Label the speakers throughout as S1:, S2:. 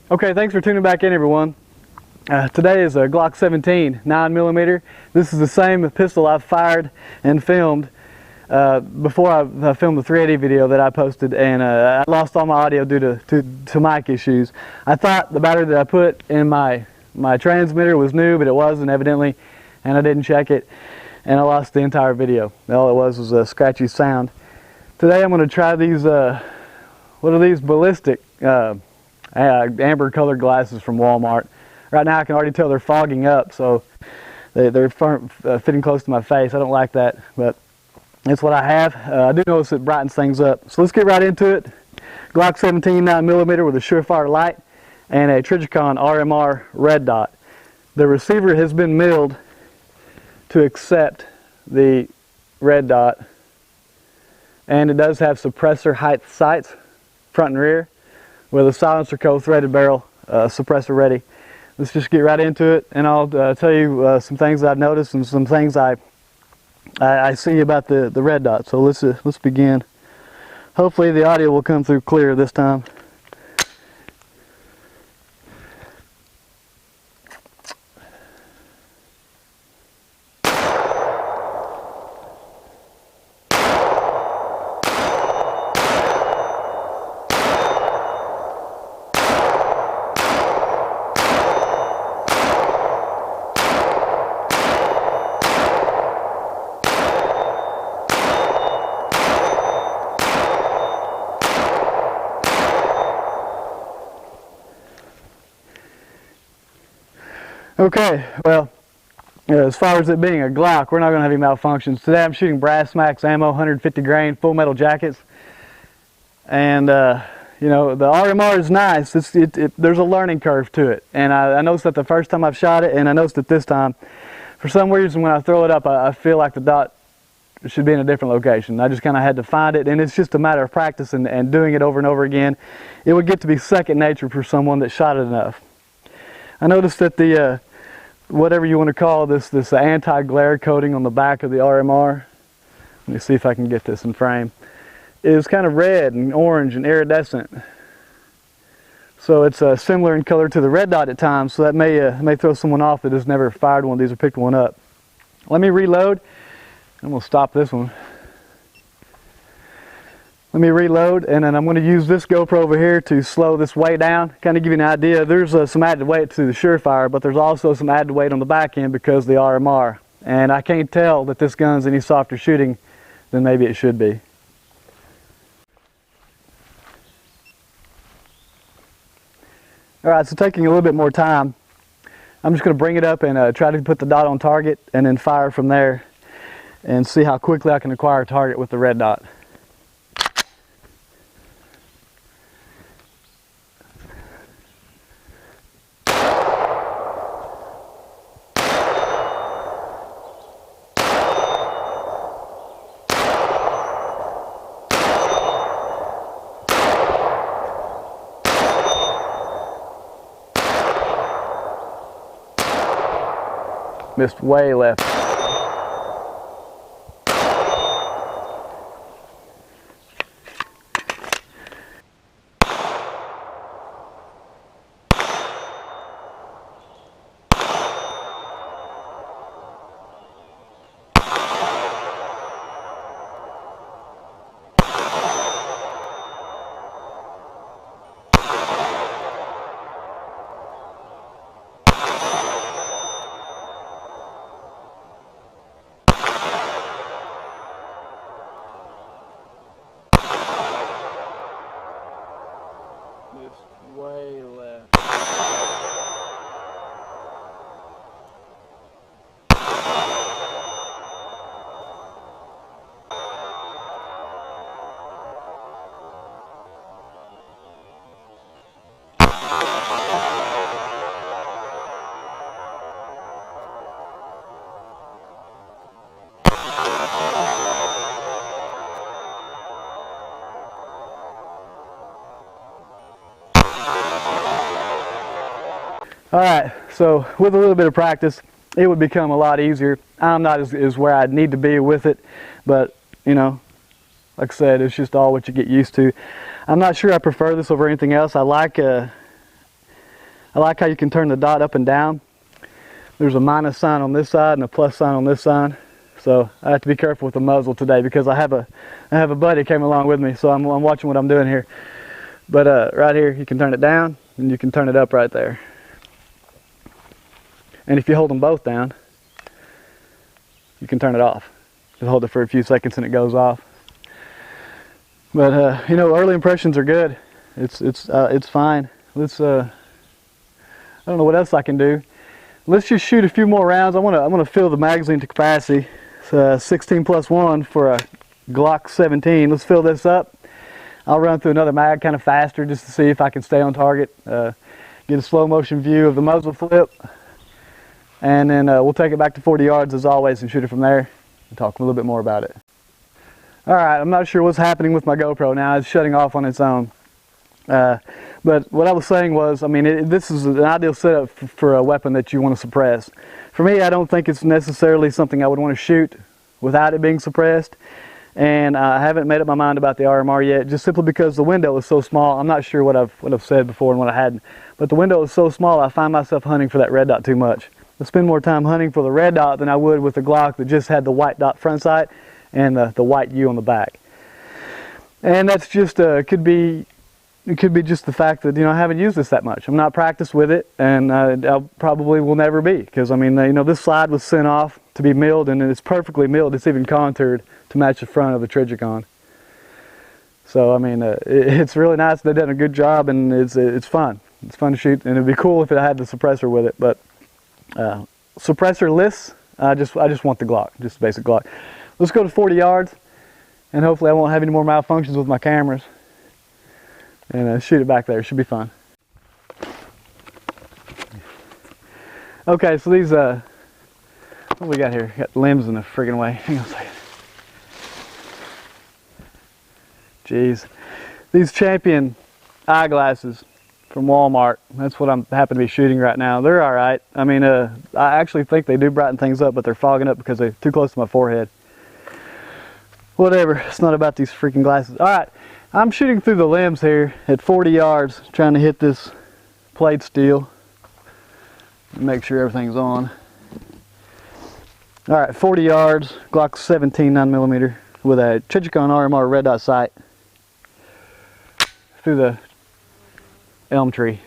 S1: Okay, thanks for tuning back in, everyone. Today is a Glock 17 9mm. This is the same pistol I've fired and filmed before I filmed the 380 video that I posted, and I lost all my audio due to mic issues. I thought the battery that I put in my transmitter was new, but it wasn't evidently, and I didn't check it, and I lost the entire video. All it was a scratchy sound. Today I'm going to try these, what are these, ballistic amber colored glasses from Walmart. Right now I can already tell they're fogging up, so they're fitting close to my face. I don't like that, but it's what I have. I do notice it brightens things up. So let's get right into it. Glock 17 9mm with a Surefire light and a Trijicon RMR red dot. The receiver has been milled to accept the red dot, and it does have suppressor height sights, front and rear, with a silencer co-threaded barrel suppressor ready. Let's just get right into it, and I'll tell you some things I've noticed and some things I see about the red dot. So let's begin. Hopefully the audio will come through clear this time. Okay, well, as far as it being a Glock, we're not going to have any malfunctions. Today I'm shooting brass max ammo, 150 grain, full metal jackets. And, you know, the RMR is nice. There's a learning curve to it. And I noticed that the first time I've shot it, and I noticed it this time. For some reason, when I throw it up, I feel like the dot should be in a different location. I just kind of had to find it, and it's just a matter of practice and doing it over and over again. It would get to be second nature for someone that shot it enough. I noticed that the whatever you want to call this anti-glare coating on the back of the RMR, let me see if I can get this in frame, is kind of red and orange and iridescent. So it's similar in color to the red dot at times, so that may throw someone off that has never fired one of these or picked one up. Let me reload. I'm going to stop this one. Let me reload, and then I'm going to use this GoPro over here to slow this way down, kind of give you an idea. There's some added weight to the Surefire, but there's also some added weight on the back end because of the RMR. And I can't tell that this gun's any softer shooting than maybe it should be. Alright, so taking a little bit more time, I'm just going to bring it up and try to put the dot on target and then fire from there and see how quickly I can acquire a target with the red dot. Missed way left. Way left. Alright, so with a little bit of practice, it would become a lot easier. I'm not as where I'd need to be with it, but, you know, like I said, it's just all what you get used to. I'm not sure I prefer this over anything else. I like I like how you can turn the dot up and down. There's a minus sign on this side and a plus sign on this side. So I have to be careful with the muzzle today because I have a buddy came along with me, so I'm watching what I'm doing here. But right here you can turn it down and you can turn it up right there. And if you hold them both down, you can turn it off. Just hold it for a few seconds and it goes off. But you know, early impressions are good. It's fine. Let's I don't know what else I can do. Let's just shoot a few more rounds. I want to fill the magazine to capacity. It's 16 plus 1 for a Glock 17. Let's fill this up. I'll run through another mag kind of faster just to see if I can stay on target. Get a slow motion view of the muzzle flip. And then we'll take it back to 40 yards as always and shoot it from there and talk a little bit more about it. Alright, I'm not sure what's happening with my GoPro now. It's shutting off on its own. But what I was saying was, I mean, this is an ideal setup for a weapon that you want to suppress. For me, I don't think it's necessarily something I would want to shoot without it being suppressed. And I haven't made up my mind about the RMR yet, just simply because the window is so small. I'm not sure what I've said before and what I hadn't. But the window is so small, I find myself hunting for that red dot too much. I spend more time hunting for the red dot than I would with the Glock that just had the white dot front sight and the white U on the back. And that's just it could be just the fact that, you know, I haven't used this that much. I'm not practiced with it, and I probably will never be, because I mean, you know, this slide was sent off to be milled, and it's perfectly milled. It's even contoured to match the front of the Trijicon. So I mean, it's really nice. They've done a good job, and it's fun. It's fun to shoot, and it'd be cool if it had the suppressor with it. But suppressor-less, I just want the Glock, just the basic Glock. Let's go to 40 yards, and hopefully I won't have any more malfunctions with my cameras. And shoot it back there. It should be fun. Okay, so these, what we got here? Got limbs in the friggin' way. Hang on a second. Jeez. These Champion eyeglasses from Walmart. That's what I'm happen to be shooting right now. They're alright. I mean, I actually think they do brighten things up, but they're fogging up because they're too close to my forehead. Whatever. It's not about these freaking glasses. Alright. I'm shooting through the limbs here at 40 yards, trying to hit this plate steel. Make sure everything's on. Alright, 40 yards, Glock 17 9mm with a Trijicon RMR red dot sight through the elm tree.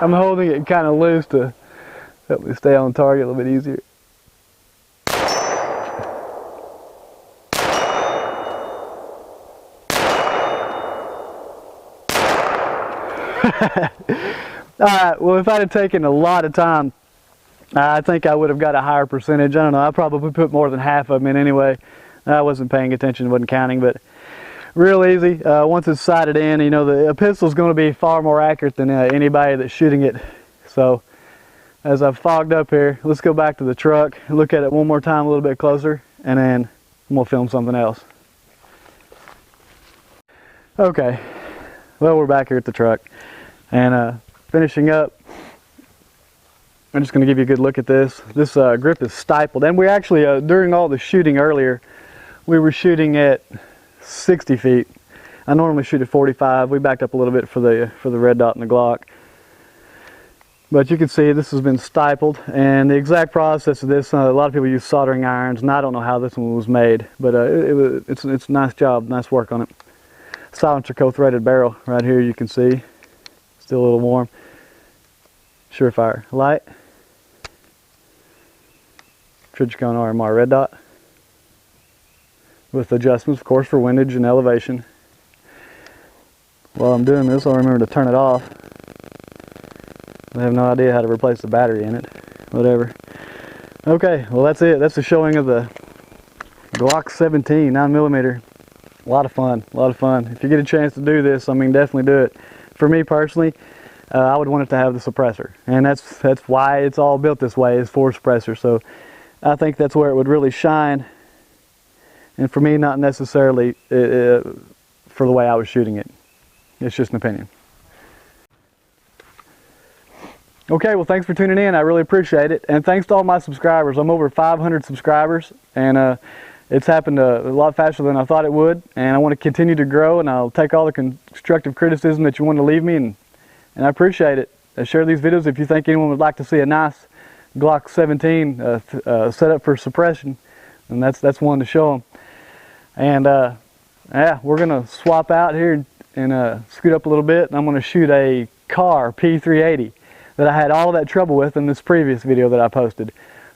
S1: I'm holding it kind of loose to help me stay on target a little bit easier. Alright, well, if I'd have taken a lot of time, I think I would have got a higher percentage. I don't know, I probably put more than half of them in anyway. I wasn't paying attention, wasn't counting, but real easy. Once it's sighted in, you know, a pistol's going to be far more accurate than anybody that's shooting it. So as I've fogged up here, let's go back to the truck, look at it one more time a little bit closer, and then I'm going to film something else. Okay, well, we're back here at the truck, and finishing up. I'm just going to give you a good look at this. This grip is stippled, and we actually, during all the shooting earlier, we were shooting at 60 feet. I normally shoot at 45. We backed up a little bit for the red dot and the Glock. But you can see this has been stippled, and the exact process of this, a lot of people use soldering irons, and I don't know how this one was made, but it's a nice job, nice work on it. Silencer co-threaded barrel right here, you can see. Still a little warm. Surefire light. Trijicon RMR red dot. With adjustments, of course, for windage and elevation. While I'm doing this, I'll remember to turn it off. I have no idea how to replace the battery in it. Whatever. Okay, well that's it. That's the showing of the Glock 17 9mm A lot of fun, a lot of fun. If you get a chance to do this, I mean, definitely do it. For me personally, I would want it to have the suppressor, and that's why it's all built this way, is for suppressor. So I think that's where it would really shine, and for me, not necessarily for the way I was shooting it. It's just an opinion. Okay, well, thanks for tuning in. I really appreciate it, and thanks to all my subscribers. I'm over 500 subscribers, and it's happened a lot faster than I thought it would, and I want to continue to grow, and I'll take all the constructive criticism that you want to leave me, and I appreciate it. Share these videos if you think anyone would like to see a nice Glock 17 set up for suppression, and that's one to show them. And yeah, we're going to swap out here and scoot up a little bit, and I'm going to shoot a car P380 that I had all that trouble with in this previous video that I posted.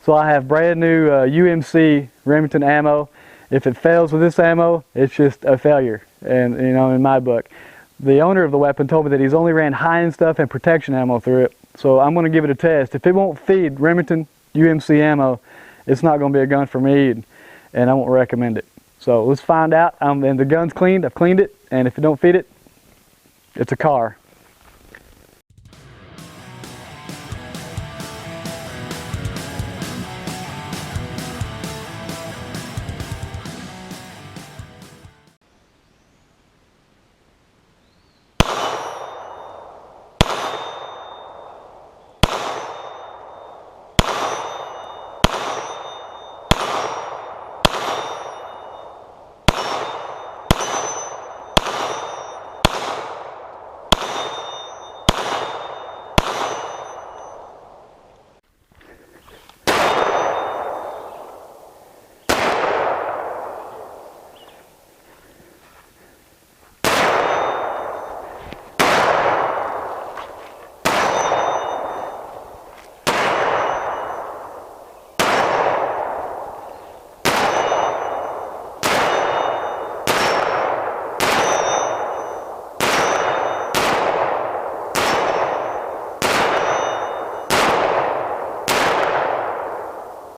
S1: So I have brand new UMC Remington ammo. If it fails with this ammo, it's just a failure, and you know, in my book. The owner of the weapon told me that he's only ran high-end stuff and protection ammo through it. So I'm going to give it a test. If it won't feed Remington UMC ammo, it's not going to be a gun for me, and I won't recommend it. So let's find out. And the gun's cleaned. I've cleaned it, and if it don't feed it, it's a car.